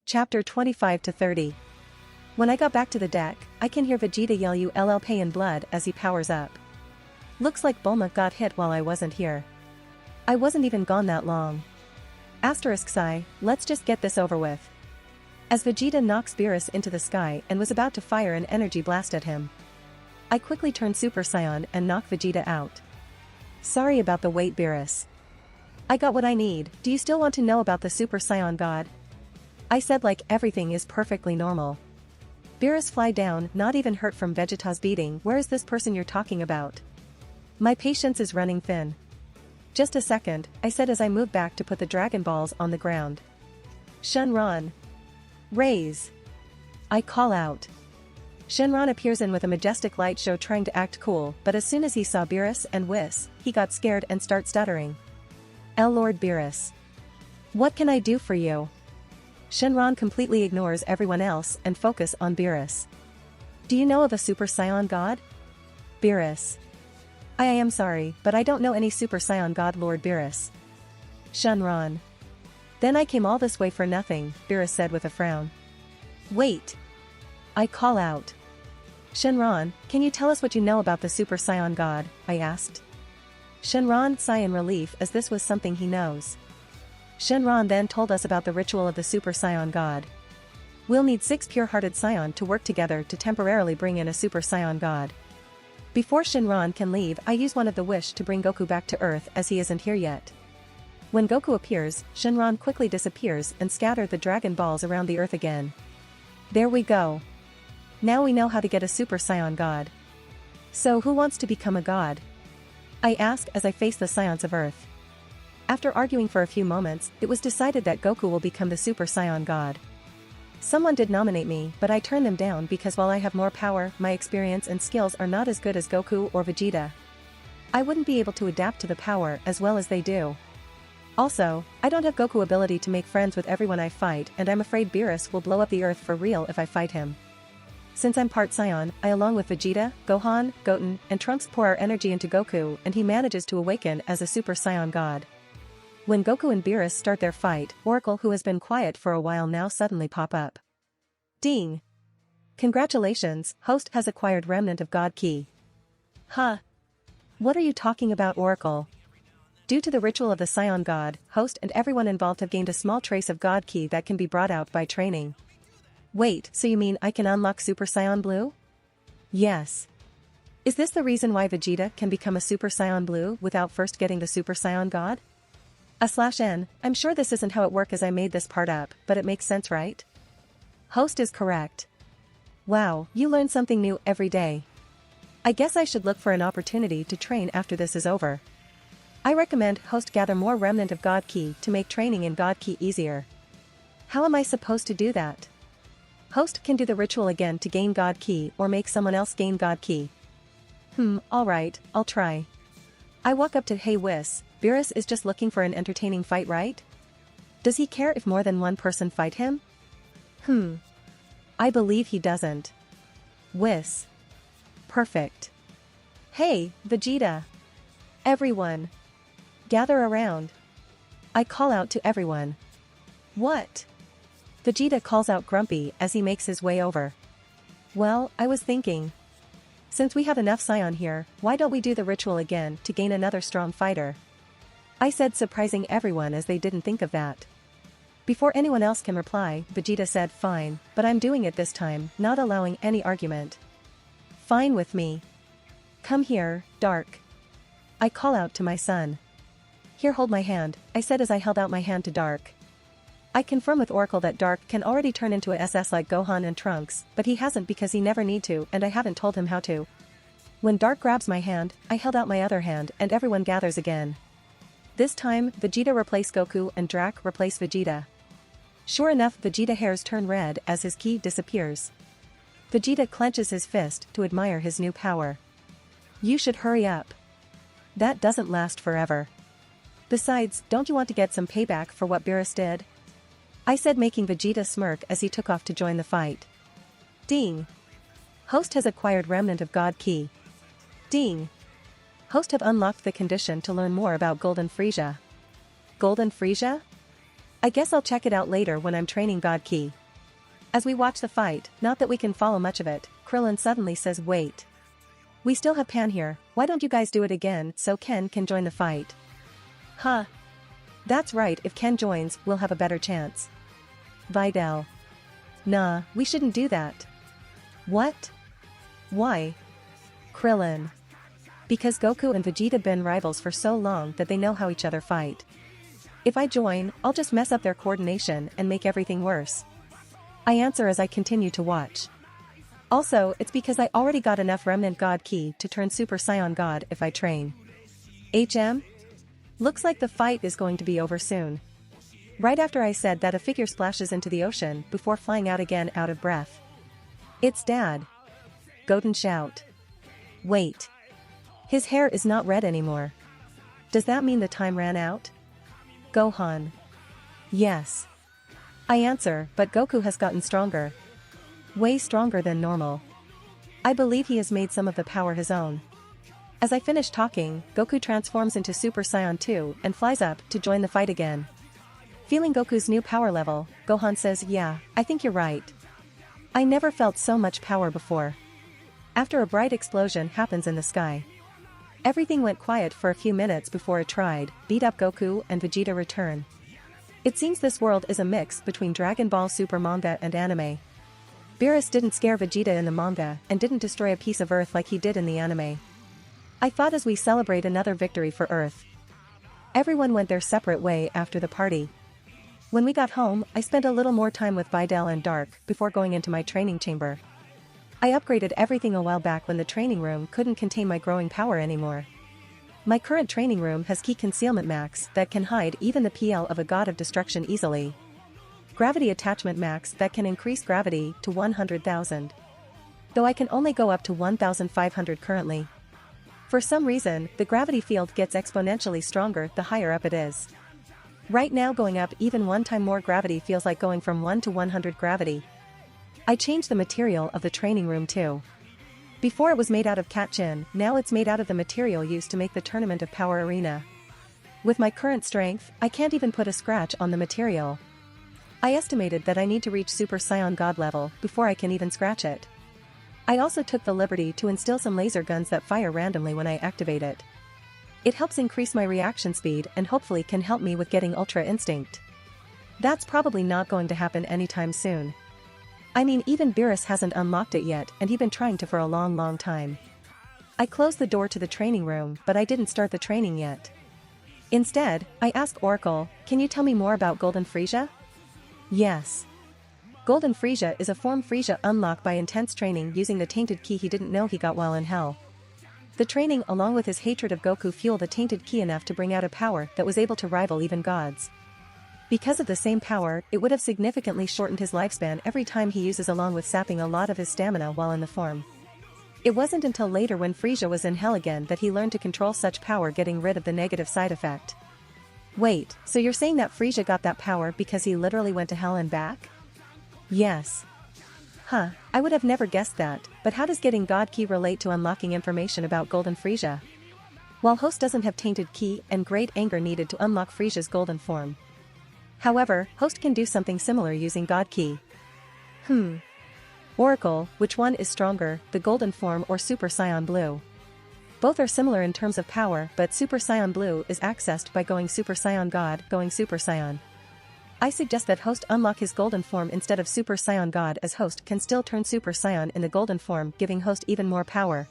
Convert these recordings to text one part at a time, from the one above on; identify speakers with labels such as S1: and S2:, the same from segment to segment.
S1: Chapter 25 to 30. When I got back to the deck, I can hear Vegeta yell "ULL pay in blood" as he powers up. Looks like Bulma got hit while I wasn't here. I wasn't even gone that long. Asterisk sigh, let's just get this over with. As Vegeta knocks Beerus into the sky and was about to fire an energy blast at him, I quickly turned Super Saiyan and knocked Vegeta out. Sorry about the wait, Beerus. I got what I need. Do you still want to know about the Super Saiyan God? I said like everything is perfectly normal. Beerus fly down, not even hurt from Vegeta's beating. Where is this person you're talking about? My patience is running thin. Just a second, I said as I moved back to put the Dragon Balls on the ground. Shenron. Raise. I call out. Shenron appears in with a majestic light show trying to act cool, but as soon as he saw Beerus and Whis, he got scared and start stuttering. Lord Beerus. What can I do for you? Shenron completely ignores everyone else and focus on Beerus. Do you know of a Super Saiyan God? Beerus. I am sorry, but I don't know any Super Saiyan God, Lord Beerus. Shenron. Then I came all this way for nothing, Beerus said with a frown. Wait. I call out. Shenron, can you tell us what you know about the Super Saiyan God? I asked. Shenron sighed in relief as this was something he knows. Shenron then told us about the ritual of the Super Saiyan God. We'll need 6 pure-hearted Saiyan to work together to temporarily bring in a Super Saiyan God. Before Shenron can leave, I use one of the wish to bring Goku back to Earth as he isn't here yet. When Goku appears, Shenron quickly disappears and scatters the Dragon Balls around the Earth again. There we go. Now we know how to get a Super Saiyan God. So who wants to become a god? I ask as I face the Saiyans of Earth. After arguing for a few moments, it was decided that Goku will become the Super Saiyan God. Someone did nominate me, but I turned them down because while I have more power, my experience and skills are not as good as Goku or Vegeta. I wouldn't be able to adapt to the power as well as they do. Also, I don't have Goku ability to make friends with everyone I fight, and I'm afraid Beerus will blow up the Earth for real if I fight him. Since I'm part Saiyan, I along with Vegeta, Gohan, Goten, and Trunks pour our energy into Goku and he manages to awaken as a Super Saiyan God. When Goku and Beerus start their fight, Oracle, who has been quiet for a while now, suddenly pop up. Ding! Congratulations, host has acquired Remnant of God Key. Huh? What are you talking about, Oracle? Due to the ritual of the Saiyan God, host and everyone involved have gained a small trace of God Key that can be brought out by training. Wait, so you mean I can unlock Super Saiyan Blue? Yes. Is this the reason why Vegeta can become a Super Saiyan Blue without first getting the Super Saiyan God? /N, I'm sure this isn't how it works as I made this part up, but it makes sense, right? Host is correct. Wow, you learn something new every day. I guess I should look for an opportunity to train after this is over. I recommend host gather more Remnant of God Key to make training in God Key easier. How am I supposed to do that? Host can do the ritual again to gain God Key or make someone else gain God Key. Alright, I'll try. I walk up to Hey Whis, Beerus is just looking for an entertaining fight, right? Does he care if more than one person fight him? I believe he doesn't. Whis. Perfect. Hey, Vegeta. Everyone. Gather around. I call out to everyone. What? Vegeta calls out grumpy as he makes his way over. Well, I was thinking. Since we have enough Saiyan here, why don't we do the ritual again to gain another strong fighter? I said, surprising everyone as they didn't think of that. Before anyone else can reply, Vegeta said fine, but I'm doing it this time, not allowing any argument. Fine with me. Come here, Dark. I call out to my son. Here, hold my hand, I said as I held out my hand to Dark. I confirm with Oracle that Dark can already turn into a SS like Gohan and Trunks, but he hasn't because he never need to and I haven't told him how to. When Dark grabs my hand, I held out my other hand and everyone gathers again. This time, Vegeta replace Goku and Drac replace Vegeta. Sure enough, Vegeta hairs turn red as his ki disappears. Vegeta clenches his fist to admire his new power. You should hurry up. That doesn't last forever. Besides, don't you want to get some payback for what Beerus did? I said, making Vegeta smirk as he took off to join the fight. Ding. Host has acquired Remnant of God Key. Ding. Host have unlocked the condition to learn more about Golden Frieza. Golden Frieza? I guess I'll check it out later when I'm training God Ki. As we watch the fight, not that we can follow much of it, Krillin suddenly says wait. We still have Pan here, why don't you guys do it again so Ken can join the fight? Huh. That's right, if Ken joins, we'll have a better chance. Videl. Nah, we shouldn't do that. What? Why? Krillin. Because Goku and Vegeta been rivals for so long that they know how each other fight. If I join, I'll just mess up their coordination and make everything worse. I answer as I continue to watch. Also, it's because I already got enough Remnant God Ki to turn Super Saiyan God if I train. HM? Looks like the fight is going to be over soon. Right after I said that, a figure splashes into the ocean before flying out again out of breath. It's Dad. Goten shout. Wait. His hair is not red anymore. Does that mean the time ran out? Gohan. Yes. I answer, but Goku has gotten stronger. Way stronger than normal. I believe he has made some of the power his own. As I finish talking, Goku transforms into Super Saiyan 2 and flies up to join the fight again. Feeling Goku's new power level, Gohan says, yeah, I think you're right. I never felt so much power before. After a bright explosion happens in the sky. Everything went quiet for a few minutes before a tried, beat-up Goku and Vegeta return. It seems this world is a mix between Dragon Ball Super manga and anime. Beerus didn't scare Vegeta in the manga and didn't destroy a piece of Earth like he did in the anime. I thought as we celebrate another victory for Earth. Everyone went their separate way after the party. When we got home, I spent a little more time with Videl and Dark before going into my training chamber. I upgraded everything a while back when the training room couldn't contain my growing power anymore. My current training room has Ki Concealment Max that can hide even the PL of a God of Destruction easily. Gravity Attachment Max that can increase gravity to 100,000. Though I can only go up to 1,500 currently. For some reason, the gravity field gets exponentially stronger the higher up it is. Right now going up even one time more gravity feels like going from 1 to 100 gravity. I changed the material of the training room too. Before it was made out of Katchin, now it's made out of the material used to make the Tournament of Power arena. With my current strength, I can't even put a scratch on the material. I estimated that I need to reach Super Saiyan God level before I can even scratch it. I also took the liberty to instill some laser guns that fire randomly when I activate it. It helps increase my reaction speed and hopefully can help me with getting Ultra Instinct. That's probably not going to happen anytime soon. I mean, even Beerus hasn't unlocked it yet and he's been trying to for a long time. I closed the door to the training room but I didn't start the training yet. Instead, I asked Oracle, can you tell me more about Golden Frieza? Yes. Golden Frieza is a form Frieza unlocked by intense training using the tainted ki he didn't know he got while in hell. The training along with his hatred of Goku fueled the tainted ki enough to bring out a power that was able to rival even gods. Because of the same power, it would have significantly shortened his lifespan every time he uses along with sapping a lot of his stamina while in the form. It wasn't until later when Frieza was in hell again that he learned to control such power, getting rid of the negative side effect. Wait, so you're saying that Frieza got that power because he literally went to hell and back? Yes. Huh, I would have never guessed that, but how does getting God Ki relate to unlocking information about Golden Frieza? While Host doesn't have tainted ki and great anger needed to unlock Frieza's golden form. However, Host can do something similar using God Ki. Oracle, which one is stronger, the golden form or Super Saiyan Blue? Both are similar in terms of power, but Super Saiyan Blue is accessed by going Super Saiyan God, going Super Saiyan. I suggest that Host unlock his golden form instead of Super Saiyan God, as Host can still turn Super Saiyan in the golden form, giving Host even more power.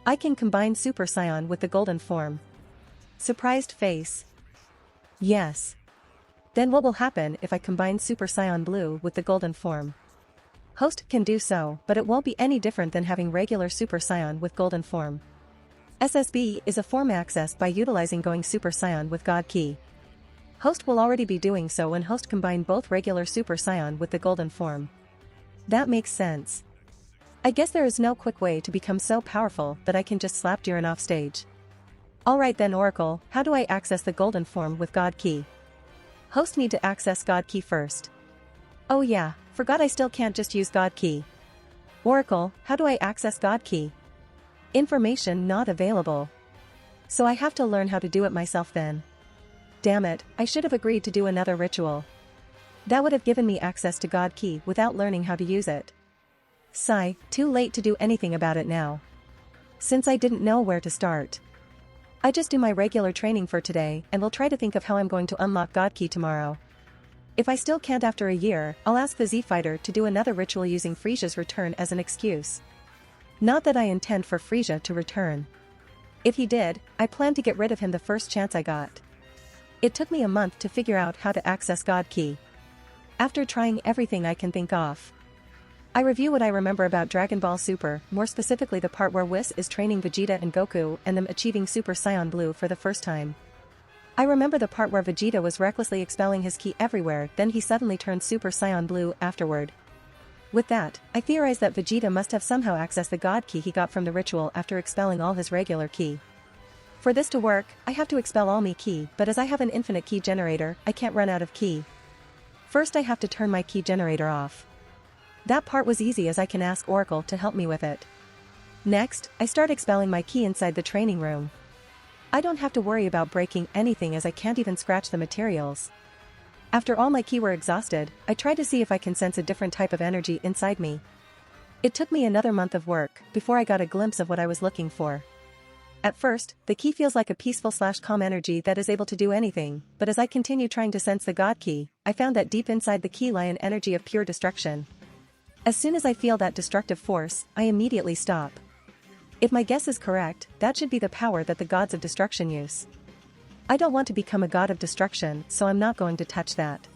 S1: I can combine Super Saiyan with the golden form. Surprised face. Yes. Then what will happen if I combine Super Saiyan Blue with the golden form? Host can do so, but it won't be any different than having regular Super Saiyan with golden form. SSB is a form accessed by utilizing going Super Saiyan with God Ki. Host will already be doing so when Host combine both regular Super Saiyan with the golden form. That makes sense. I guess there is no quick way to become so powerful that I can just slap Jiren off stage. Alright then Oracle, how do I access the golden form with God Ki? Host need to access God Ki first. Oh yeah, forgot I still can't just use God Ki. Oracle, how do I access God Ki? Information not available. So I have to learn how to do it myself then. Damn it, I should have agreed to do another ritual. That would have given me access to God Ki without learning how to use it. Sigh, too late to do anything about it now. Since I didn't know where to start. I just do my regular training for today and will try to think of how I'm going to unlock God Ki tomorrow. If I still can't after a year, I'll ask the Z-Fighter to do another ritual using Frisia's return as an excuse. Not that I intend for Frisia to return. If he did, I plan to get rid of him the first chance I got. It took me a month to figure out how to access God Ki. After trying everything I can think of, I review what I remember about Dragon Ball Super, more specifically the part where Whis is training Vegeta and Goku and them achieving Super Saiyan Blue for the first time. I remember the part where Vegeta was recklessly expelling his ki everywhere, then he suddenly turned Super Saiyan Blue afterward. With that, I theorize that Vegeta must have somehow accessed the God Ki he got from the ritual after expelling all his regular ki. For this to work, I have to expel all me ki, but as I have an infinite ki generator, I can't run out of ki. First I have to turn my ki generator off. That part was easy as I can ask Oracle to help me with it. Next, I start expelling my ki inside the training room. I don't have to worry about breaking anything as I can't even scratch the materials. After all my ki were exhausted, I try to see if I can sense a different type of energy inside me. It took me another month of work before I got a glimpse of what I was looking for. At first, the ki feels like a peaceful/calm energy that is able to do anything, but as I continue trying to sense the God Ki, I found that deep inside the ki lie an energy of pure destruction. As soon as I feel that destructive force, I immediately stop. If my guess is correct, that should be the power that the gods of destruction use. I don't want to become a god of destruction, so I'm not going to touch that.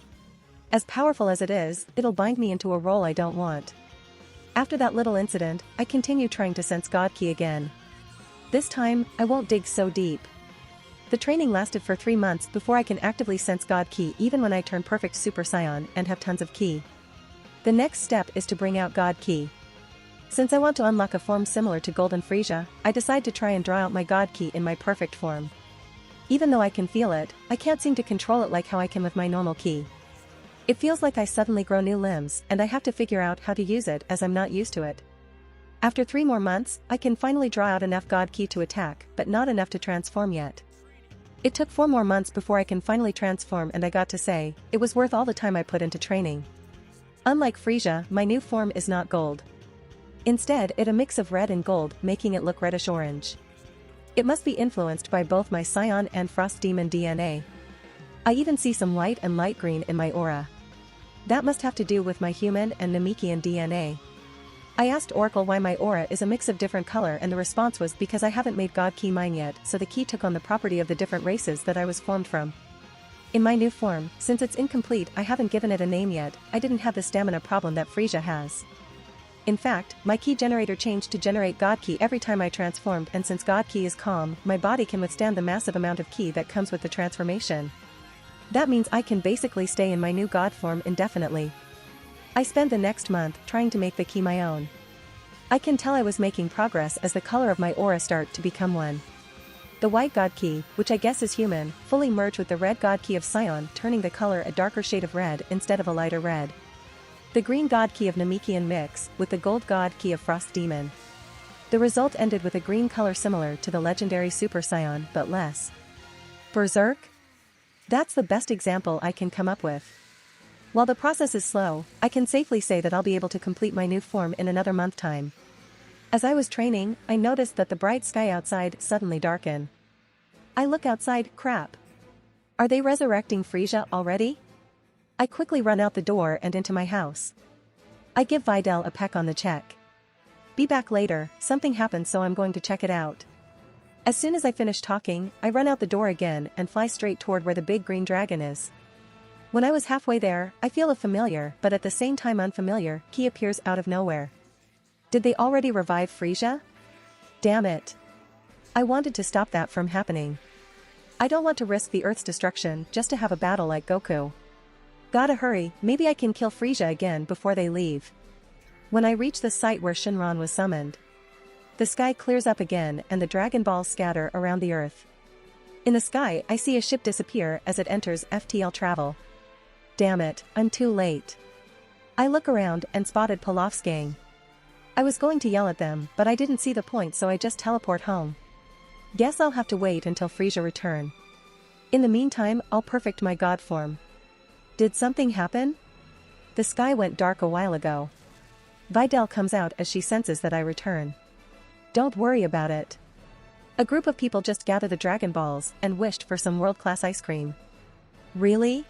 S1: As powerful as it is, it'll bind me into a role I don't want. After that little incident, I continue trying to sense God Ki again. This time, I won't dig so deep. The training lasted for 3 months before I can actively sense God Ki even when I turn perfect Super Saiyan and have tons of ki. The next step is to bring out God Ki. Since I want to unlock a form similar to Golden Frisia, I decide to try and draw out my God Ki in my perfect form. Even though I can feel it, I can't seem to control it like how I can with my normal ki. It feels like I suddenly grow new limbs and I have to figure out how to use it as I'm not used to it. After 3 more months, I can finally draw out enough God Ki to attack, but not enough to transform yet. It took 4 more months before I can finally transform, and I got to say, it was worth all the time I put into training. Unlike Frisia, my new form is not gold. Instead, it's a mix of red and gold, making it look reddish-orange. It must be influenced by both my Scion and Frost Demon DNA. I even see some white and light green in my aura. That must have to do with my human and Namekian DNA. I asked Oracle why my aura is a mix of different color, and the response was because I haven't made God Ki mine yet, so the ki took on the property of the different races that I was formed from. In my new form, since it's incomplete, I haven't given it a name yet. I didn't have the stamina problem that Frisia has. In fact, my ki generator changed to generate God Ki every time I transformed, and since God Ki is calm, my body can withstand the massive amount of ki that comes with the transformation. That means I can basically stay in my new God form indefinitely. I spent the next month trying to make the ki my own. I can tell I was making progress as the color of my aura start to become one. The white God Ki, which I guess is human, fully merged with the red God Ki of Scion, turning the color a darker shade of red instead of a lighter red. The green God Ki of Namekian mix with the gold God Ki of Frost Demon. The result ended with a green color similar to the legendary Super Saiyan, but less berserk? That's the best example I can come up with. While the process is slow, I can safely say that I'll be able to complete my new form in another month time. As I was training, I noticed that the bright sky outside suddenly darkened. I look outside, crap. Are they resurrecting Frisia already? I quickly run out the door and into my house. I give Videl a peck on the cheek. Be back later, something happened so I'm going to check it out. As soon as I finish talking, I run out the door again and fly straight toward where the big green dragon is. When I was halfway there, I feel a familiar but at the same time unfamiliar ki appears out of nowhere. Did they already revive Frisia? Damn it. I wanted to stop that from happening. I don't want to risk the Earth's destruction just to have a battle like Goku. Gotta hurry, maybe I can kill Frisia again before they leave. When I reach the site where Shinron was summoned, the sky clears up again and the Dragon Balls scatter around the Earth. In the sky, I see a ship disappear as it enters FTL travel. Damn it, I'm too late. I look around and spotted Pilaf's gang. I was going to yell at them, but I didn't see the point, so I just teleport home. Guess I'll have to wait until Frisia return. In the meantime, I'll perfect my god form. Did something happen? The sky went dark a while ago. Videl comes out as she senses that I return. Don't worry about it. A group of people just gathered the Dragon Balls and wished for some world-class ice cream. Really?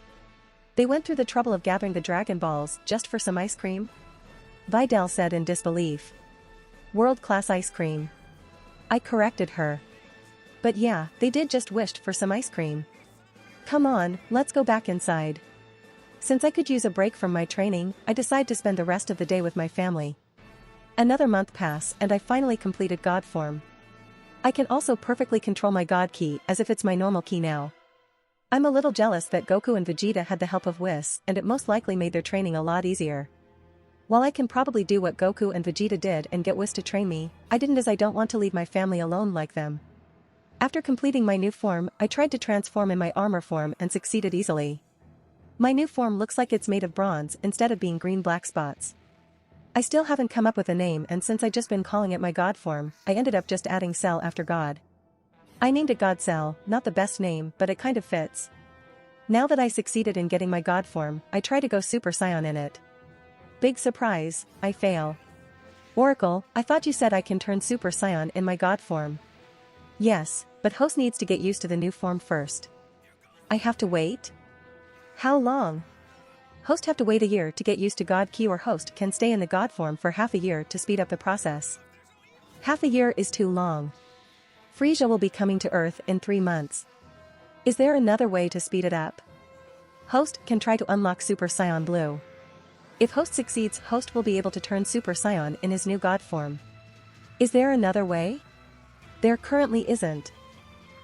S1: They went through the trouble of gathering the Dragon Balls just for some ice cream? Videl said in disbelief. World-class ice cream. I corrected her. But yeah, they did just wished for some ice cream. Come on, let's go back inside. Since I could use a break from my training, I decide to spend the rest of the day with my family. Another month pass and I finally completed God form. I can also perfectly control my God ki as if it's my normal ki now. I'm a little jealous that Goku and Vegeta had the help of Whis, and it most likely made their training a lot easier. While I can probably do what Goku and Vegeta did and get Whis to train me, I didn't as I don't want to leave my family alone like them. After completing my new form, I tried to transform in my armor form and succeeded easily. My new form looks like it's made of bronze instead of being green black spots. I still haven't come up with a name, and since I just been calling it my God form, I ended up just adding Cell after God. I named it God Cell, not the best name, but it kind of fits. Now that I succeeded in getting my God form, I try to go Super Saiyan in it. Big surprise, I fail. Oracle, I thought you said I can turn Super Saiyan in my God form. Yes, but host needs to get used to the new form first. I have to wait? How long? Host have to wait a year to get used to God ki, or host can stay in the God form for half a year to speed up the process. Half a year is too long. Frieza will be coming to Earth in 3 months. Is there another way to speed it up? Host can try to unlock Super Saiyan Blue. If host succeeds, host will be able to turn Super Saiyan in his new God form. Is there another way? There currently isn't.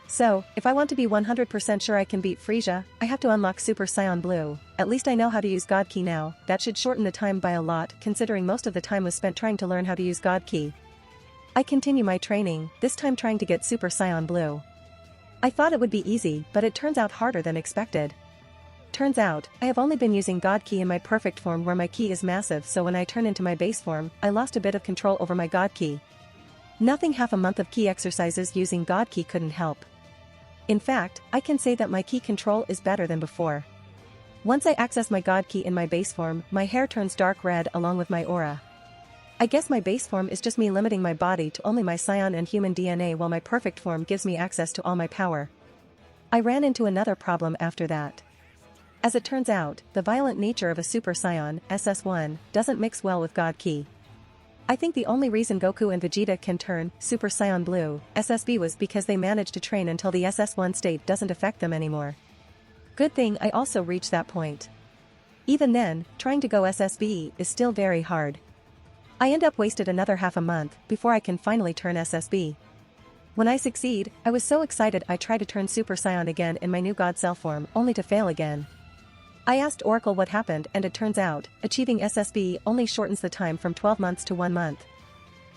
S1: So, if I want to be 100% sure I can beat Frieza, I have to unlock Super Saiyan Blue. At least I know how to use God Ki now. That should shorten the time by a lot, considering most of the time was spent trying to learn how to use God Ki. I continue my training, this time trying to get Super Saiyan Blue. I thought it would be easy, but it turns out harder than expected. Turns out, I have only been using God Ki in my perfect form where my ki is massive, so when I turn into my base form, I lost a bit of control over my God Ki. Nothing half a month of ki exercises using God Ki couldn't help. In fact, I can say that my ki control is better than before. Once I access my God Ki in my base form, my hair turns dark red along with my aura. I guess my base form is just me limiting my body to only my Saiyan and human DNA, while my perfect form gives me access to all my power. I ran into another problem after that. As it turns out, the violent nature of a Super Saiyan, SS1, doesn't mix well with God Ki. I think the only reason Goku and Vegeta can turn Super Saiyan Blue, SSB, was because they managed to train until the SS1 state doesn't affect them anymore. Good thing I also reached that point. Even then, trying to go SSB is still very hard. I end up wasted another half a month before I can finally turn SSB. When I succeed, I was so excited I try to turn Super Saiyan again in my new God Cell form, only to fail again. I asked Oracle what happened, and it turns out, achieving SSB only shortens the time from 12 months to 1 month.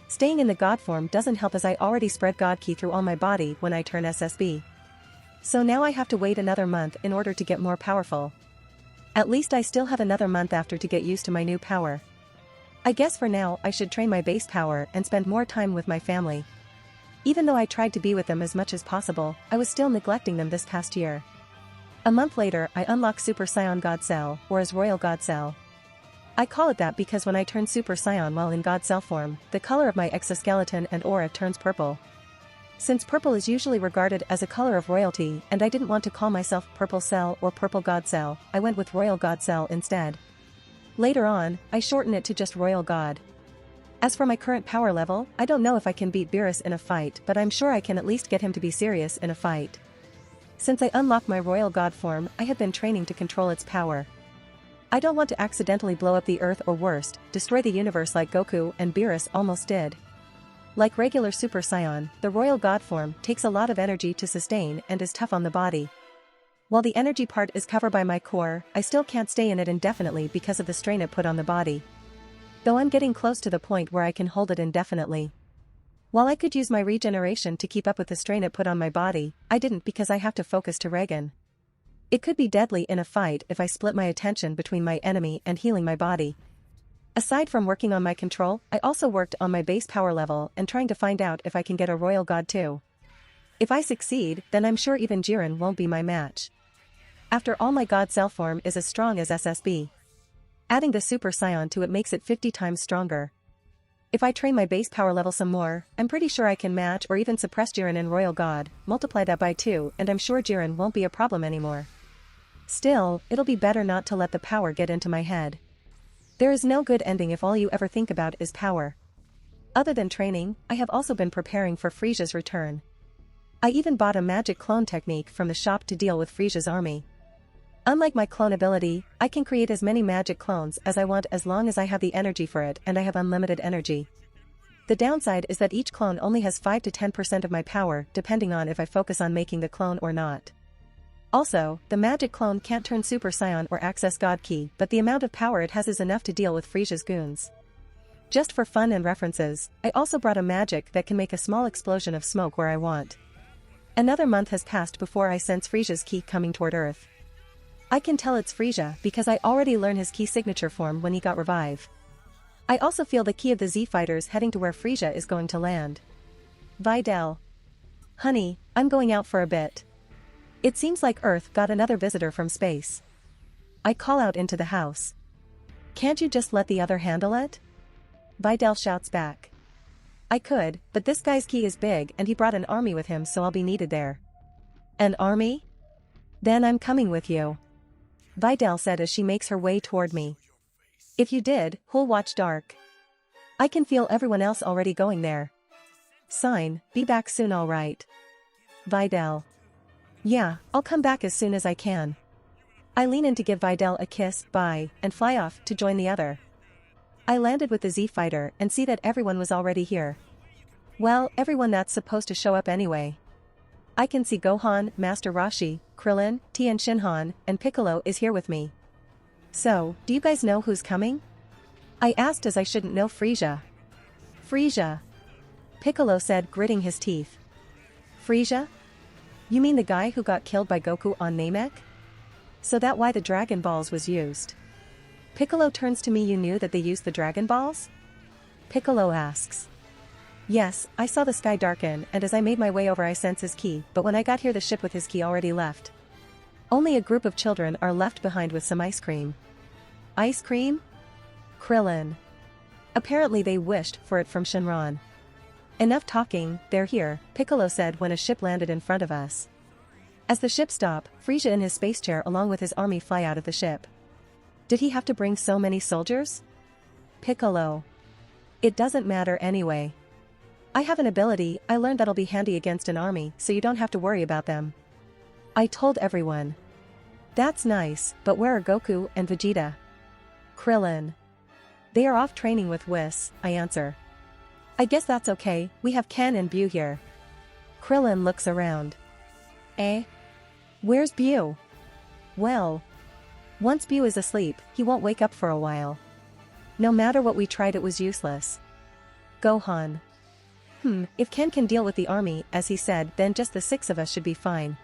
S1: Staying in the God form doesn't help as I already spread God Ki through all my body when I turn SSB. So now I have to wait another month in order to get more powerful. At least I still have another month after to get used to my new power. I guess for now I should train my base power and spend more time with my family. Even though I tried to be with them as much as possible, I was still neglecting them this past year. A month later, I unlock Super Saiyan God Cell, or as Royal God Cell. I call it that because when I turn Super Saiyan while in God Cell form, the color of my exoskeleton and aura turns purple. Since purple is usually regarded as a color of royalty, and I didn't want to call myself Purple Cell or Purple God Cell, I went with Royal God Cell instead. Later on, I shorten it to just Royal God. As for my current power level, I don't know if I can beat Beerus in a fight, but I'm sure I can at least get him to be serious in a fight. Since I unlocked my Royal God form, I have been training to control its power. I don't want to accidentally blow up the Earth or worst, destroy the universe like Goku and Beerus almost did. Like regular Super Saiyan, the Royal God form takes a lot of energy to sustain and is tough on the body. While the energy part is covered by my core, I still can't stay in it indefinitely because of the strain it put on the body. Though I'm getting close to the point where I can hold it indefinitely. While I could use my regeneration to keep up with the strain it put on my body, I didn't because I have to focus to regen. It could be deadly in a fight if I split my attention between my enemy and healing my body. Aside from working on my control, I also worked on my base power level and trying to find out if I can get a Royal God too. If I succeed, then I'm sure even Jiren won't be my match. After all, my god cell form is as strong as SSB. Adding the Super Saiyan to it makes it 50 times stronger. If I train my base power level some more, I'm pretty sure I can match or even suppress Jiren in Royal God, multiply that by 2 and I'm sure Jiren won't be a problem anymore. Still, it'll be better not to let the power get into my head. There is no good ending if all you ever think about is power. Other than training, I have also been preparing for Frisia's return. I even bought a magic clone technique from the shop to deal with Frisia's army. Unlike my clone ability, I can create as many magic clones as I want as long as I have the energy for it, and I have unlimited energy. The downside is that each clone only has 5 to 10% of my power, depending on if I focus on making the clone or not. Also, the magic clone can't turn Super Saiyan or access God Ki, but the amount of power it has is enough to deal with Frisia's goons. Just for fun and references, I also brought a magic that can make a small explosion of smoke where I want. Another month has passed before I sense Frisia's ki coming toward Earth. I can tell it's Frisia because I already learned his ki signature form when he got revived. I also feel the ki of the Z fighters heading to where Frisia is going to land. Videl. Honey, I'm going out for a bit. It seems like Earth got another visitor from space. I call out into the house. Can't you just let the other handle it? Videl shouts back. I could, but this guy's ki is big and he brought an army with him, so I'll be needed there. An army? Then I'm coming with you. Videl said as she makes her way toward me. If you did, who'll watch dark? I can feel everyone else already going there. Sign, be back soon, alright. Videl. Yeah, I'll come back as soon as I can. I lean in to give Videl a kiss, bye, and fly off to join the other. I landed with the Z fighter and see that everyone was already here. Well, everyone that's supposed to show up anyway. I can see Gohan, Master Roshi, Krillin, Tien Shinhan, and Piccolo is here with me. So, do you guys know who's coming? I asked as I shouldn't know Frisia. Frisia. Piccolo said, gritting his teeth. Frisia? You mean the guy who got killed by Goku on Namek? So that why the Dragon Balls was used? Piccolo turns to me. You knew that they used the Dragon Balls? Piccolo asks. Yes, I saw the sky darken and as I made my way over I sense his ki, but when I got here the ship with his ki already left. Only a group of children are left behind with some ice cream. Ice cream? Krillin. Apparently they wished for it from Shinron. Enough talking, they're here, Piccolo said when a ship landed in front of us. As the ship stopped, Frisia in his space chair along with his army fly out of the ship. Did he have to bring so many soldiers? Piccolo. It doesn't matter anyway. I have an ability I learned that'll be handy against an army, so you don't have to worry about them. I told everyone. That's nice, but where are Goku and Vegeta? Krillin. They are off training with Whis, I answer. I guess that's okay, we have Ken and Bu here. Krillin looks around. Eh? Where's Bu? Well. Once Bu is asleep, he won't wake up for a while. No matter what we tried, it was useless. Gohan. If Ken can deal with the army, as he said, then just the 6 of us should be fine.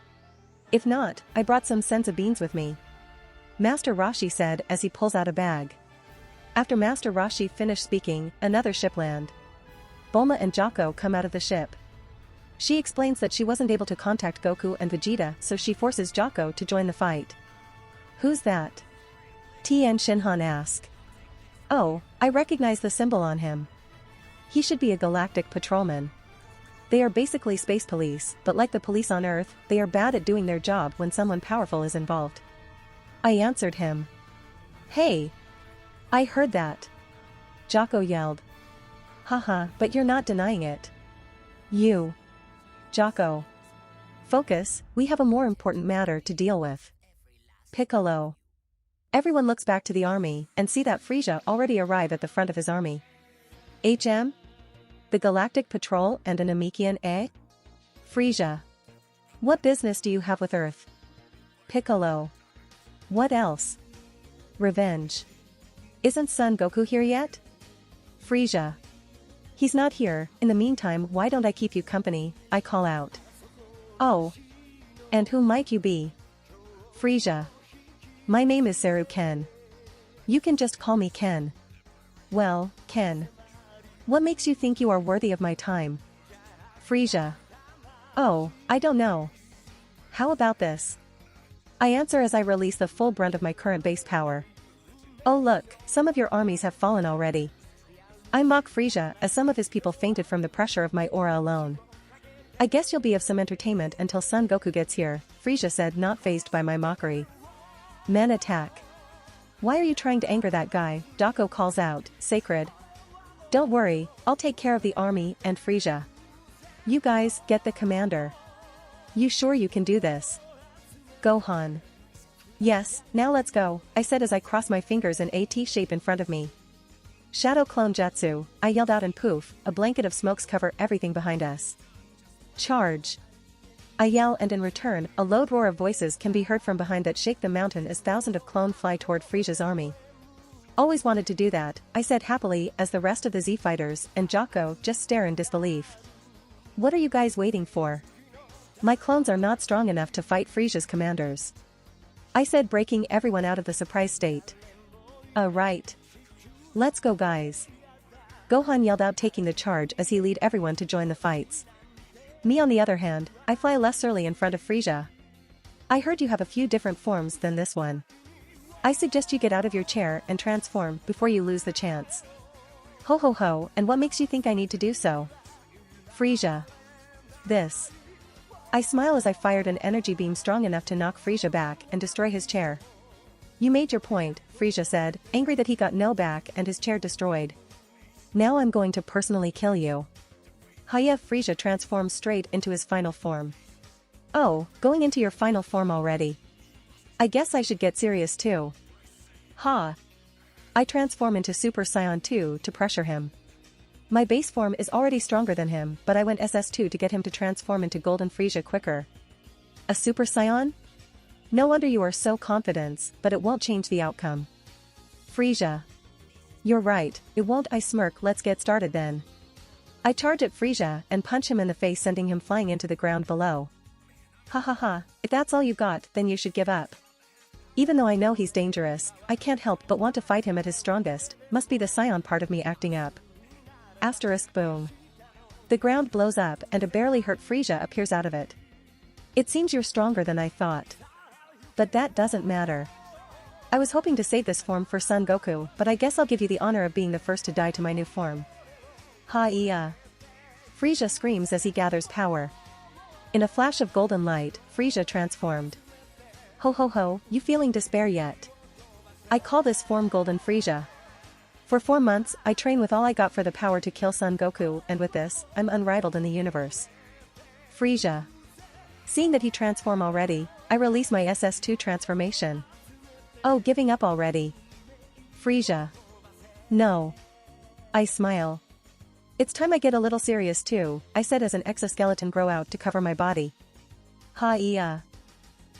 S1: If not, I brought some senzu beans with me. Master Roshi said as he pulls out a bag. After Master Roshi finished speaking, another ship land. Bulma and Jocko come out of the ship. She explains that she wasn't able to contact Goku and Vegeta, so she forces Jocko to join the fight. Who's that? Tien Shinhan asks. Oh, I recognize the symbol on him. He should be a galactic patrolman. They are basically space police, but like the police on Earth, they are bad at doing their job when someone powerful is involved. I answered him. Hey! I heard that. Jocko yelled. Haha, but you're not denying it. You. Jocko. Focus, we have a more important matter to deal with. Piccolo. Everyone looks back to the army and see that Frisia already arrived at the front of his army. HM? The Galactic Patrol and an Namekian, eh? Frisia. What business do you have with Earth? Piccolo. What else? Revenge. Isn't Son Goku here yet? Frisia. He's not here. In the meantime, why don't I keep you company? I call out. Oh. And who might you be? Frisia. My name is Seru Ken. You can just call me Ken. Well, Ken. What makes you think you are worthy of my time? Frisia. Oh, I don't know. How about this? I answer as I release the full brunt of my current base power. Oh look, some of your armies have fallen already. I mock Frisia as some of his people fainted from the pressure of my aura alone. I guess you'll be of some entertainment until Son Goku gets here, Frisia said, not fazed by my mockery. Men attack. Why are you trying to anger that guy? Dako calls out, sacred. Don't worry, I'll take care of the army and Frisia. You guys, get the commander. You sure you can do this? Gohan. Yes, now let's go, I said as I crossed my fingers in a T shape in front of me. Shadow clone jutsu, I yelled out, and poof, a blanket of smokes cover everything behind us. Charge. I yell, and in return, a loud roar of voices can be heard from behind that shake the mountain as thousands of clone fly toward Frisia's army. Always wanted to do that, I said happily as the rest of the Z fighters and Jocko just stare in disbelief. What are you guys waiting for? My clones are not strong enough to fight Frisia's commanders. I said, breaking everyone out of the surprise state. Right. Let's go, guys. Gohan yelled out, taking the charge as he lead everyone to join the fights. Me on the other hand, I fly lesserly in front of Frisia. I heard you have a few different forms than this one. I suggest you get out of your chair and transform before you lose the chance. Ho ho ho, and what makes you think I need to do so? Frisia. This. I smile as I fired an energy beam strong enough to knock Frisia back and destroy his chair. You made your point, Frisia said, angry that he got no back and his chair destroyed. Now I'm going to personally kill you. Hiya. Frisia transforms straight into his final form. Oh, going into your final form already? I guess I should get serious too. Ha. I transform into Super Saiyan 2 to pressure him. My base form is already stronger than him, but I went SS2 to get him to transform into Golden Frisia quicker. A Super Saiyan? No wonder you are so confident, but it won't change the outcome. Frisia. You're right, it won't. I smirk. Let's get started then. I charge at Frisia and punch him in the face, sending him flying into the ground below. Ha ha ha, if that's all you got, then you should give up. Even though I know he's dangerous, I can't help but want to fight him at his strongest, must be the Saiyan part of me acting up. Asterisk boom. The ground blows up and a barely hurt Frisia appears out of it. It seems you're stronger than I thought. But that doesn't matter. I was hoping to save this form for Son Goku, but I guess I'll give you the honor of being the first to die to my new form. Ha-ya. Frisia screams as he gathers power. In a flash of golden light, Frisia transformed. Ho ho ho, you feeling despair yet? I call this form Golden Frisia. For 4 months, I train with all I got for the power to kill Son Goku, and with this, I'm unrivaled in the universe. Frisia. Seeing that he transformed already, I release my SS2 transformation. Oh, giving up already? Frisia. No. I smile. It's time I get a little serious too, I said as an exoskeleton grow out to cover my body. Ha-ya.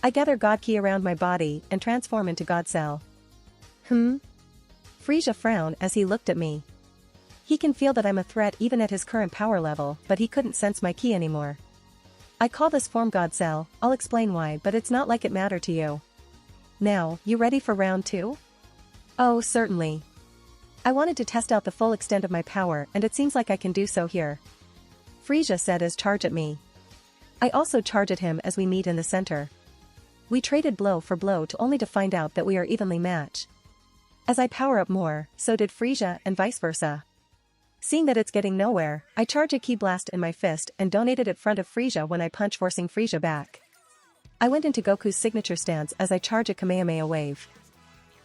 S1: I gather God Ki around my body and transform into God Cell. Frisia frowned as he looked at me. He can feel that I'm a threat even at his current power level, but he couldn't sense my ki anymore. I call this form God Cell. I'll explain why, but it's not like it mattered to you. Now, you ready for round 2? Oh, certainly. I wanted to test out the full extent of my power, and it seems like I can do so here. Frisia said as charge at me. I also charge at him as we meet in the center. We traded blow for blow only to find out that we are evenly matched. As I power up more, so did Frisia and vice versa. Seeing that it's getting nowhere, I charge a ki blast in my fist and donate it in front of Frisia when I punch, forcing Frisia back. I went into Goku's signature stance as I charge a Kamehameha wave.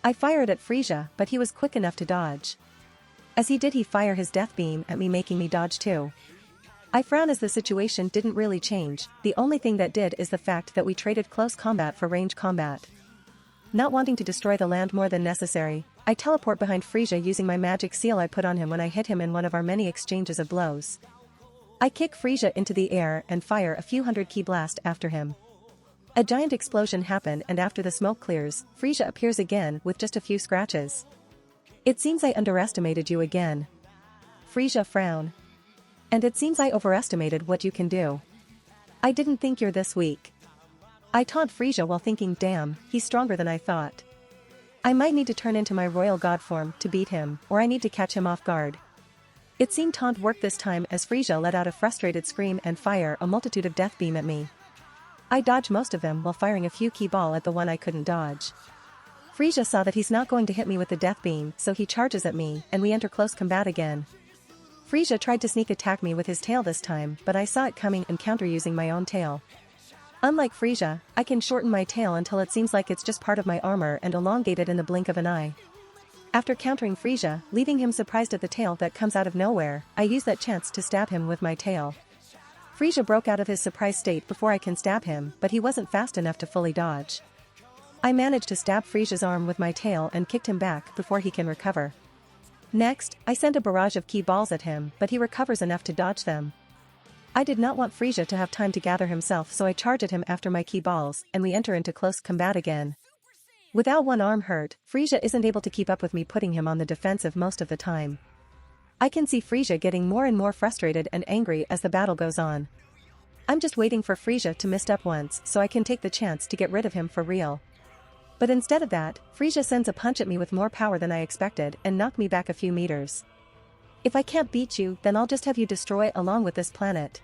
S1: I fired at Frisia, but he was quick enough to dodge. As he did, he fired his death beam at me, making me dodge too. I frown as the situation didn't really change. The only thing that did is the fact that we traded close combat for range combat. Not wanting to destroy the land more than necessary, I teleport behind Frisia using my magic seal I put on him when I hit him in one of our many exchanges of blows. I kick Frisia into the air and fire a few hundred ki blast after him. A giant explosion happened, and after the smoke clears, Frisia appears again with just a few scratches. It seems I underestimated you again. Frisia frown. And it seems I overestimated what you can do. I didn't think you're this weak. I taunt Frisia while thinking, damn, he's stronger than I thought. I might need to turn into my royal god form to beat him, or I need to catch him off guard. It seemed taunt worked this time as Frisia let out a frustrated scream and fire a multitude of death beam at me. I dodged most of them while firing a few key ball at the one I couldn't dodge. Frisia saw that he's not going to hit me with the death beam, so he charges at me and we enter close combat again. Frisia tried to sneak attack me with his tail this time, but I saw it coming and counter using my own tail. Unlike Frisia, I can shorten my tail until it seems like it's just part of my armor and elongate it in the blink of an eye. After countering Frisia, leaving him surprised at the tail that comes out of nowhere, I use that chance to stab him with my tail. Frisia broke out of his surprised state before I can stab him, but he wasn't fast enough to fully dodge. I managed to stab Frisia's arm with my tail and kicked him back before he can recover. Next, I sent a barrage of key balls at him, but he recovers enough to dodge them. I did not want Frisia to have time to gather himself, so I charge at him after my key balls, and we enter into close combat again. Without one arm hurt, Frisia isn't able to keep up with me, putting him on the defensive most of the time. I can see Frisia getting more and more frustrated and angry as the battle goes on. I'm just waiting for Frisia to miss up once so I can take the chance to get rid of him for real. But instead of that, Frisia sends a punch at me with more power than I expected and knocked me back a few meters. If I can't beat you, then I'll just have you destroy along with this planet.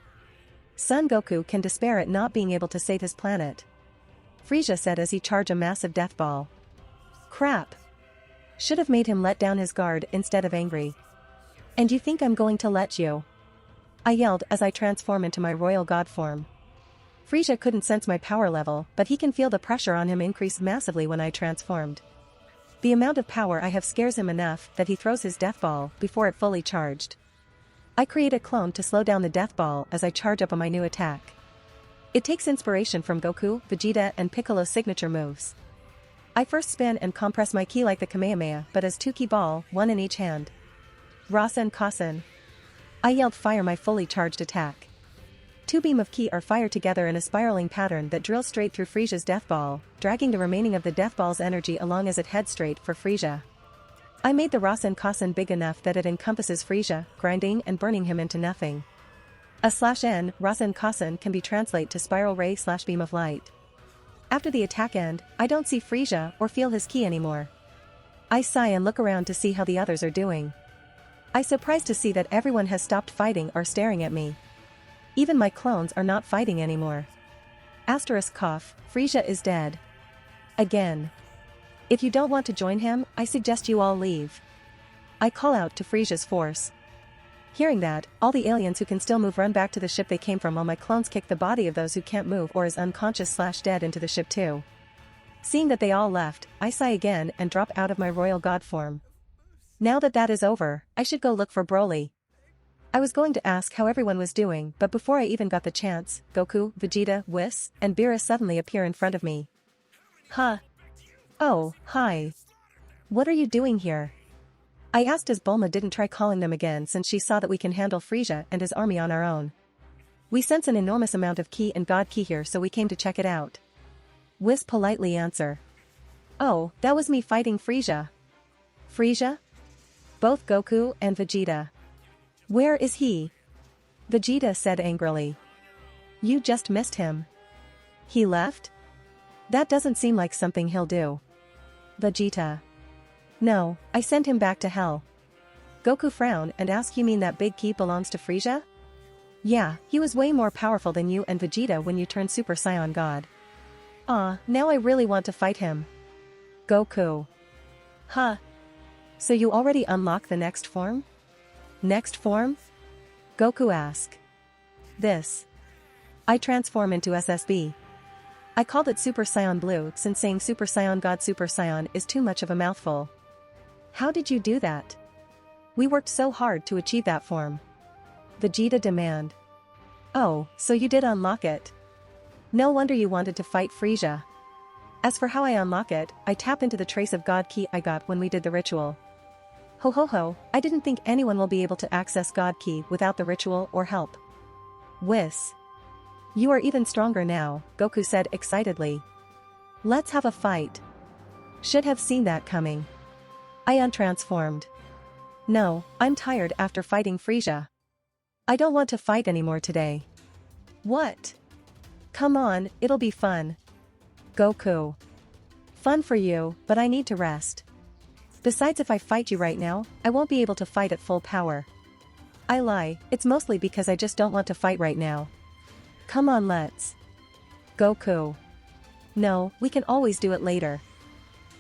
S1: Son Goku can despair at not being able to save his planet. Frisia said as he charged a massive death ball. Crap. Should have made him let down his guard instead of angry. And you think I'm going to let you? I yelled as I transform into my royal god form. Frisia couldn't sense my power level, but he can feel the pressure on him increase massively when I transformed. The amount of power I have scares him enough that he throws his death ball before it fully charged. I create a clone to slow down the death ball as I charge up on my new attack. It takes inspiration from Goku, Vegeta and Piccolo's signature moves. I first spin and compress my ki like the Kamehameha, but as two ki ball, one in each hand. Rasen Kasen. I yelled fire my fully charged attack. Two beam of ki are fired together in a spiraling pattern that drills straight through Frisia's death ball, dragging the remaining of the death ball's energy along as it heads straight for Frisia. I made the Rasen Kasen big enough that it encompasses Frisia, grinding and burning him into nothing. A/N, Rasen Kasen can be translated to spiral ray / beam of light. After the attack end, I don't see Frisia or feel his ki anymore. I sigh and look around to see how the others are doing. I'm surprised to see that everyone has stopped fighting or staring at me. Even my clones are not fighting anymore. Asterisk cough, Frisia is dead. Again. If you don't want to join him, I suggest you all leave. I call out to Frisia's force. Hearing that, all the aliens who can still move run back to the ship they came from while my clones kick the body of those who can't move or is unconscious / dead into the ship too. Seeing that they all left, I sigh again and drop out of my royal god form. Now that is over, I should go look for Broly. I was going to ask how everyone was doing, but before I even got the chance, Goku, Vegeta, Whis, and Beerus suddenly appear in front of me. Huh? Oh, hi. What are you doing here? I asked as Bulma didn't try calling them again since she saw that we can handle Frisia and his army on our own. We sense an enormous amount of ki and god ki here, so we came to check it out. Whis politely answer. Oh, that was me fighting Frisia. Frisia? Both Goku and Vegeta. Where is he? Vegeta said angrily. You just missed him. He left? That doesn't seem like something he'll do. Vegeta. No, I sent him back to hell. Goku frowned and asked, you mean that big ki belongs to Frisia? Yeah, he was way more powerful than you and Vegeta when you turned Super Saiyan God. Now I really want to fight him. Goku. Huh? So you already unlocked the next form? Next form? Goku asked. This. I transform into SSB. I called it Super Saiyan Blue since saying Super Saiyan God Super Saiyan is too much of a mouthful. How did you do that? We worked so hard to achieve that form. Vegeta demand. Oh, so you did unlock it. No wonder you wanted to fight Frisia. As for how I unlock it, I tap into the trace of God Ki I got when we did the ritual. Ho ho ho, I didn't think anyone will be able to access God Ki without the ritual or help. Whis. You are even stronger now, Goku said excitedly. Let's have a fight. Should have seen that coming. I untransformed. No, I'm tired after fighting Frisia. I don't want to fight anymore today. What? Come on, it'll be fun. Goku. Fun for you, but I need to rest. Besides, if I fight you right now, I won't be able to fight at full power. I lie, it's mostly because I just don't want to fight right now. Come on, let's. Goku. No, we can always do it later.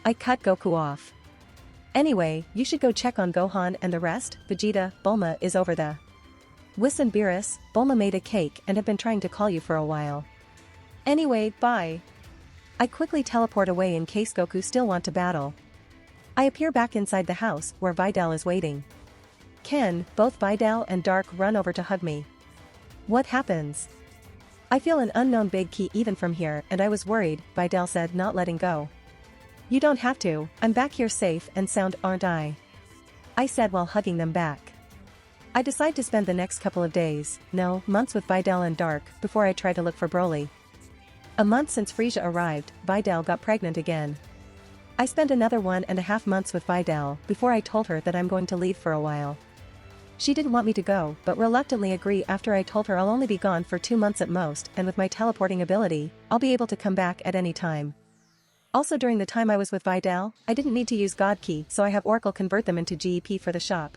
S1: I cut Goku off. Anyway, you should go check on Gohan and the rest. Vegeta, Bulma is over the. Listen, Beerus, Bulma made a cake and have been trying to call you for a while. Anyway, bye. I quickly teleport away in case Goku still want to battle. I appear back inside the house where Videl is waiting. Ken, both Videl and Dark run over to hug me. What happens? I feel an unknown big key even from here and I was worried, Videl said, not letting go. You don't have to, I'm back here safe and sound, aren't I? I said while hugging them back. I decide to spend the next couple of days, no, months with Videl and Dark before I try to look for Broly. A month since Frieza arrived, Videl got pregnant again. I spent another 1.5 months with Videl before I told her that I'm going to leave for a while. She didn't want me to go but reluctantly agree after I told her I'll only be gone for 2 months at most and with my teleporting ability, I'll be able to come back at any time. Also during the time I was with Videl, I didn't need to use God Key so I have Oracle convert them into GEP for the shop.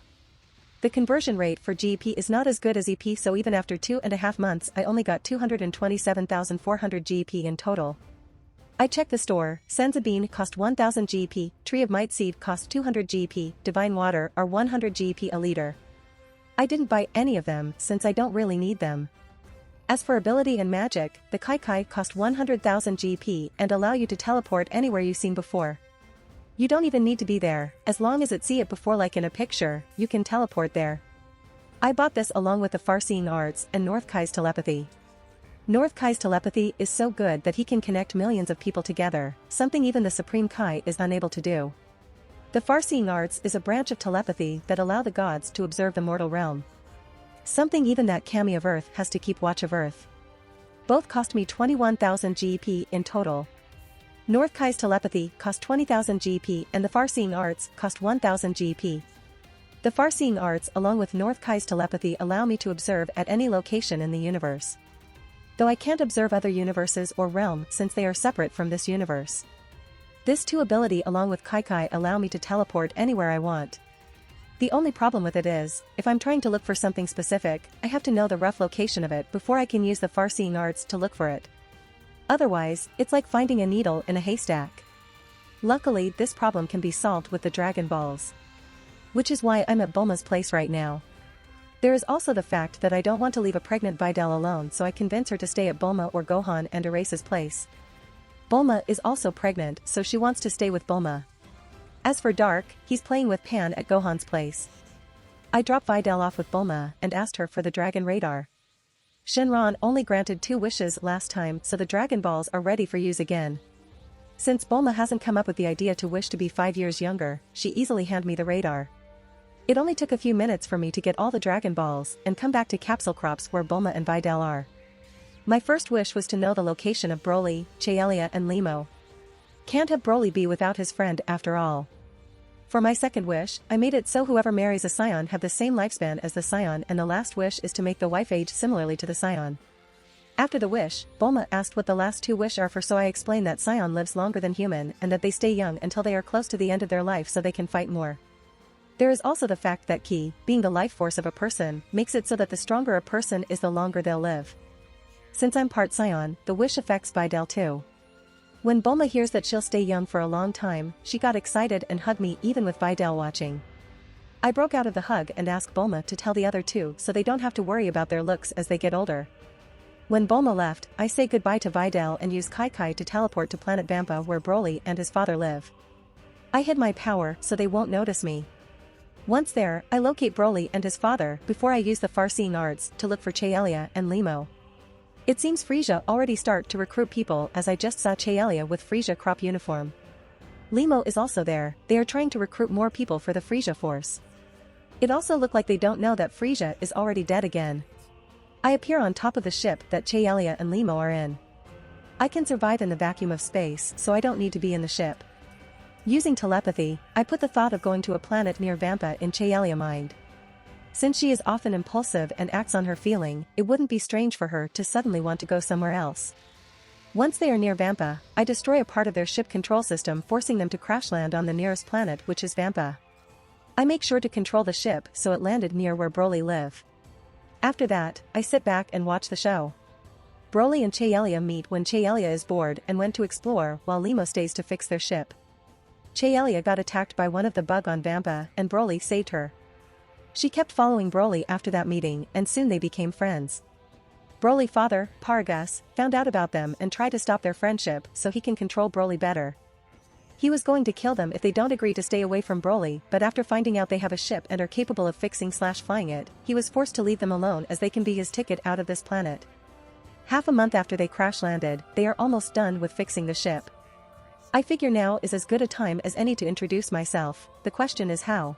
S1: The conversion rate for GEP is not as good as EP so even after 2.5 months I only got 227,400 GEP in total. I checked the store, Senza Bean cost 1000 GEP, Tree of Might Seed cost 200 GEP, Divine Water are 100 GEP a liter. I didn't buy any of them since I don't really need them. As for ability and magic, the Kai Kai cost 100,000 GP and allow you to teleport anywhere you've seen before. You don't even need to be there, as long as it see it before like in a picture, you can teleport there. I bought this along with the Farseeing Arts and North Kai's telepathy. North Kai's telepathy is so good that he can connect millions of people together, something even the Supreme Kai is unable to do. The Farseeing Arts is a branch of telepathy that allow the gods to observe the mortal realm. Something even that Kami of Earth has to keep watch of Earth. Both cost me 21,000 GP in total. North Kai's telepathy cost 20,000 GP and the Farseeing Arts cost 1,000 GP. The Farseeing Arts along with North Kai's telepathy allow me to observe at any location in the universe. Though I can't observe other universes or realm since they are separate from this universe. This two ability along with Kai Kai allow me to teleport anywhere I want. The only problem with it is, if I'm trying to look for something specific, I have to know the rough location of it before I can use the Farseeing Arts to look for it. Otherwise, it's like finding a needle in a haystack. Luckily, this problem can be solved with the Dragon Balls. Which is why I'm at Bulma's place right now. There is also the fact that I don't want to leave a pregnant Videl alone so I convince her to stay at Bulma or Gohan and Erase's place. Bulma is also pregnant so she wants to stay with Bulma. As for Dark, he's playing with Pan at Gohan's place. I dropped Videl off with Bulma and asked her for the Dragon Radar. Shenron only granted 2 wishes last time so the Dragon Balls are ready for use again. Since Bulma hasn't come up with the idea to wish to be 5 years younger, she easily handed me the radar. It only took a few minutes for me to get all the Dragon Balls and come back to Capsule Crops where Bulma and Videl are. My first wish was to know the location of Broly, Chaelia and Limo. Can't have Broly be without his friend after all. For my second wish, I made it so whoever marries a Scion have the same lifespan as the Scion and the last wish is to make the wife age similarly to the Scion. After the wish, Bulma asked what the last 2 wish are for so I explained that Scion lives longer than human and that they stay young until they are close to the end of their life so they can fight more. There is also the fact that Ki, being the life force of a person, makes it so that the stronger a person is the longer they'll live. Since I'm part Scion, the wish affects Videl too. When Bulma hears that she'll stay young for a long time, she got excited and hugged me even with Videl watching. I broke out of the hug and asked Bulma to tell the other 2 so they don't have to worry about their looks as they get older. When Bulma left, I say goodbye to Videl and use Kai Kai to teleport to planet Vampa where Broly and his father live. I hid my power so they won't notice me. Once there, I locate Broly and his father before I use the Farseeing Arts to look for Chaelia and Limo. It seems Frieza already start to recruit people as I just saw Chaelia with Frieza crop uniform. Limo is also there, they are trying to recruit more people for the Frieza force. It also looked like they don't know that Frieza is already dead again. I appear on top of the ship that Chaelia and Limo are in. I can survive in the vacuum of space so I don't need to be in the ship. Using telepathy, I put the thought of going to a planet near Vampa in Chaelia mind. Since she is often impulsive and acts on her feeling, it wouldn't be strange for her to suddenly want to go somewhere else. Once they are near Vampa, I destroy a part of their ship control system forcing them to crash land on the nearest planet which is Vampa. I make sure to control the ship so it landed near where Broly live. After that, I sit back and watch the show. Broly and Cheelia meet when Cheelia is bored and went to explore while Limo stays to fix their ship. Cheelia got attacked by one of the bug on Vampa and Broly saved her. She kept following Broly after that meeting and soon they became friends. Broly's father, Paragus, found out about them and tried to stop their friendship so he can control Broly better. He was going to kill them if they don't agree to stay away from Broly, but after finding out they have a ship and are capable of fixing/flying it, he was forced to leave them alone as they can be his ticket out of this planet. Half a month after they crash-landed, they are almost done with fixing the ship. I figure now is as good a time as any to introduce myself, the question is how.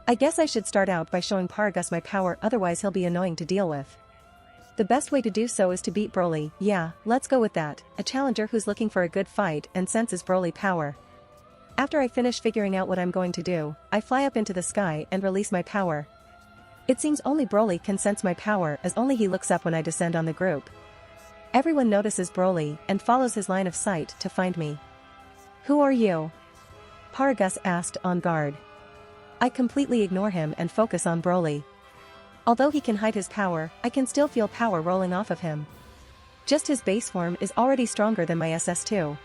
S1: I guess I should start out by showing Paragus my power, otherwise he'll be annoying to deal with. The best way to do so is to beat Broly, yeah, let's go with that, a challenger who's looking for a good fight and senses Broly power. After I finish figuring out what I'm going to do, I fly up into the sky and release my power. It seems only Broly can sense my power as only he looks up when I descend on the group. Everyone notices Broly and follows his line of sight to find me. Who are you? Paragus asked on guard. I completely ignore him and focus on Broly. Although he can hide his power, I can still feel power rolling off of him. Just his base form is already stronger than my SS2.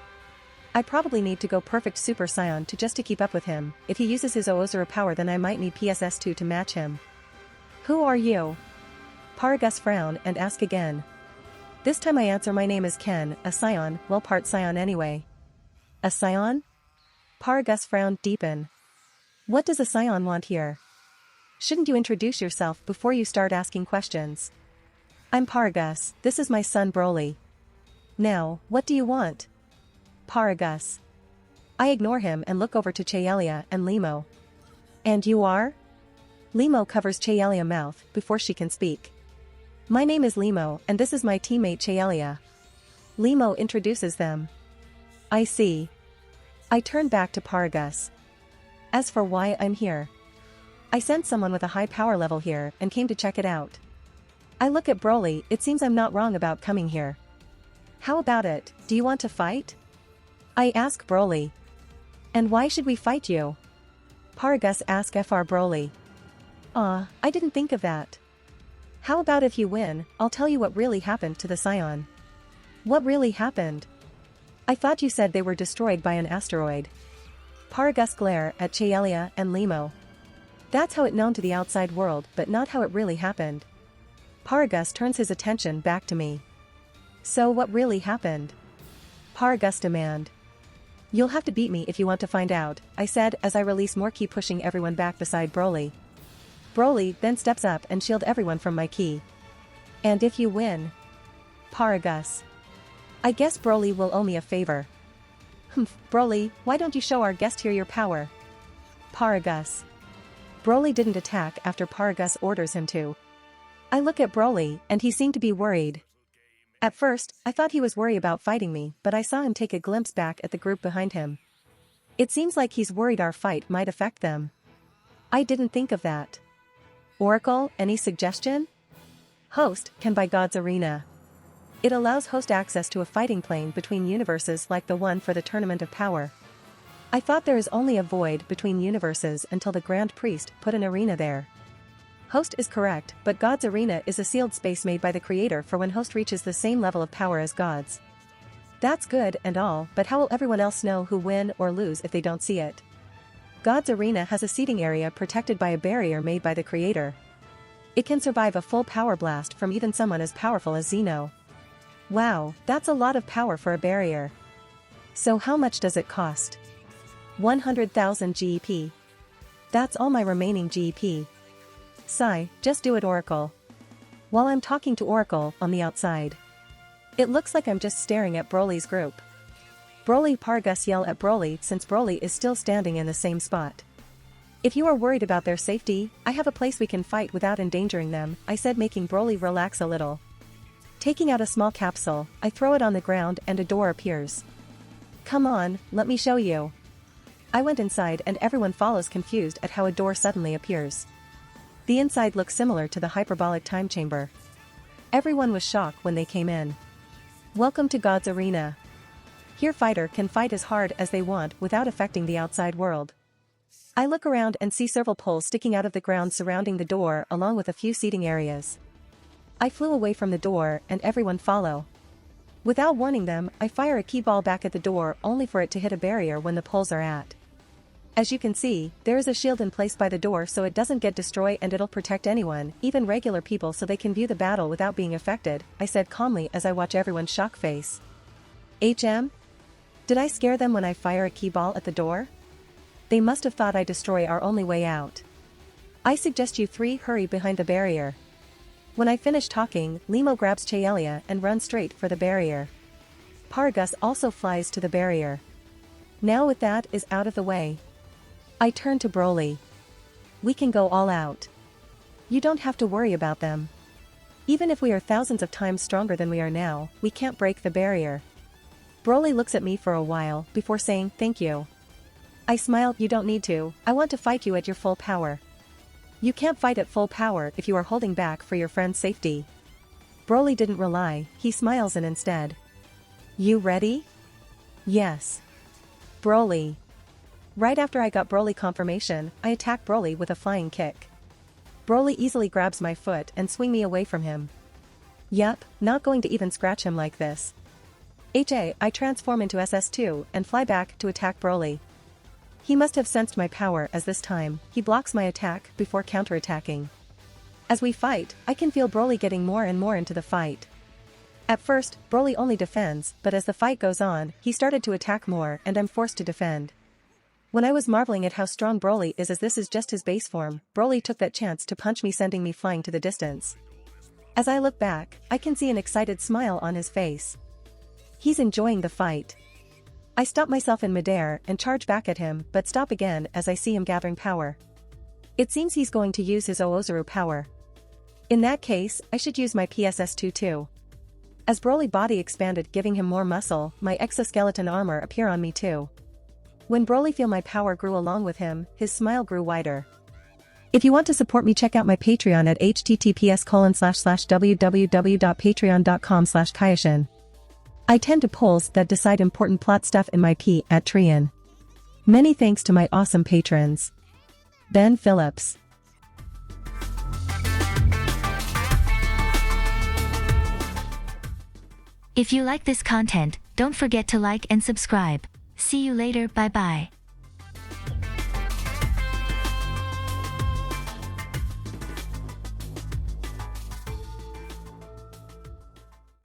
S1: I probably need to go perfect Super Saiyan to keep up with him. If he uses his Oozura power then I might need PSS2 to match him. Who are you? Paragus frown and ask again. This time I answer my name is Ken, a Saiyan, well part Saiyan anyway. A Saiyan? Paragus frowned deepen. What does a Saiyan want here? Shouldn't you introduce yourself before you start asking questions? I'm Paragus, this is my son Broly. Now, what do you want? Paragus. I ignore him and look over to Cheelia and Limo. And you are? Limo covers Cheelia's mouth before she can speak. My name is Limo and this is my teammate Cheelia. Limo introduces them. I see. I turn back to Paragus. As for why I'm here. I sent someone with a high power level here and came to check it out. I look at Broly, it seems I'm not wrong about coming here. How about it, do you want to fight? I ask Broly. And why should we fight you? Paragus asks FR Broly. I didn't think of that. How about if you win, I'll tell you what really happened to the Saiyan. What really happened? I thought you said they were destroyed by an asteroid. Paragus glare at Cheelia and Limo. That's how it known to the outside world but not how it really happened. Paragus turns his attention back to me. So what really happened? Paragus demand. You'll have to beat me if you want to find out, I said as I release more ki pushing everyone back beside Broly. Broly then steps up and shield everyone from my ki. And if you win? Paragus. I guess Broly will owe me a favor. Broly, why don't you show our guest here your power? Paragus. Broly didn't attack after Paragus orders him to. I look at Broly and he seemed to be worried. At first, I thought he was worried about fighting me, but I saw him take a glimpse back at the group behind him. It seems like he's worried our fight might affect them. I didn't think of that. Oracle, any suggestion? Host can buy God's Arena. It allows host access to a fighting plane between universes like the one for the Tournament of Power. I thought there is only a void between universes until the Grand Priest put an arena there. Host is correct, but God's Arena is a sealed space made by the creator for when host reaches the same level of power as gods. That's good and all, but how will everyone else know who win or lose if they don't see it? God's Arena has a seating area protected by a barrier made by the creator. It can survive a full power blast from even someone as powerful as Zeno. Wow, that's a lot of power for a barrier. So how much does it cost? 100,000 GEP. That's all my remaining GEP. Sigh, just do it Oracle. While I'm talking to Oracle on the outside. It looks like I'm just staring at Broly's group. Broly Paragus yell at Broly since Broly is still standing in the same spot. If you are worried about their safety, I have a place we can fight without endangering them, I said making Broly relax a little. Taking out a small capsule, I throw it on the ground and a door appears. Come on, let me show you. I went inside and everyone follows confused at how a door suddenly appears. The inside looks similar to the hyperbolic time chamber. Everyone was shocked when they came in. Welcome to God's Arena. Here fighter can fight as hard as they want without affecting the outside world. I look around and see several poles sticking out of the ground surrounding the door along with a few seating areas. I flew away from the door and everyone follow. Without warning them, I fire a key ball back at the door only for it to hit a barrier when the poles are at. As you can see, there is a shield in place by the door so it doesn't get destroyed and it'll protect anyone, even regular people, so they can view the battle without being affected, I said calmly as I watch everyone's shock face. HM? Did I scare them when I fire a key ball at the door? They must have thought I destroy our only way out. I suggest you three hurry behind the barrier. When I finish talking, Limo grabs Chaelia and runs straight for the barrier. Paragus also flies to the barrier. Now with that is out of the way, I turn to Broly. We can go all out. You don't have to worry about them. Even if we are thousands of times stronger than we are now, we can't break the barrier. Broly looks at me for a while before saying thank you. I smile. You don't need to, I want to fight you at your full power. You can't fight at full power if you are holding back for your friend's safety. Broly didn't rely, he smiles and instead. You ready? Yes. Broly. Right after I got Broly confirmation, I attack Broly with a flying kick. Broly easily grabs my foot and swing me away from him. Yup, not going to even scratch him like this. I transform into SS2 and fly back to attack Broly. He must have sensed my power as this time, he blocks my attack before counterattacking. As we fight, I can feel Broly getting more and more into the fight. At first, Broly only defends, but as the fight goes on, he started to attack more and I'm forced to defend. When I was marveling at how strong Broly is as this is just his base form, Broly took that chance to punch me, sending me flying to the distance. As I look back, I can see an excited smile on his face. He's enjoying the fight. I stop myself in midair and charge back at him but stop again as I see him gathering power. It seems he's going to use his Oozuru power. In that case, I should use my PSS2 too. As Broly body expanded giving him more muscle, my exoskeleton armor appear on me too. When Broly feel my power grew along with him, his smile grew wider. If you want to support me, check out my Patreon at https://www.patreon.com/Kaioshin. I tend to polls that decide important plot stuff in my P at Trian. Many thanks to my awesome patrons. Ben Phillips.
S2: If you like this content, don't forget to like and subscribe. See you later, bye bye.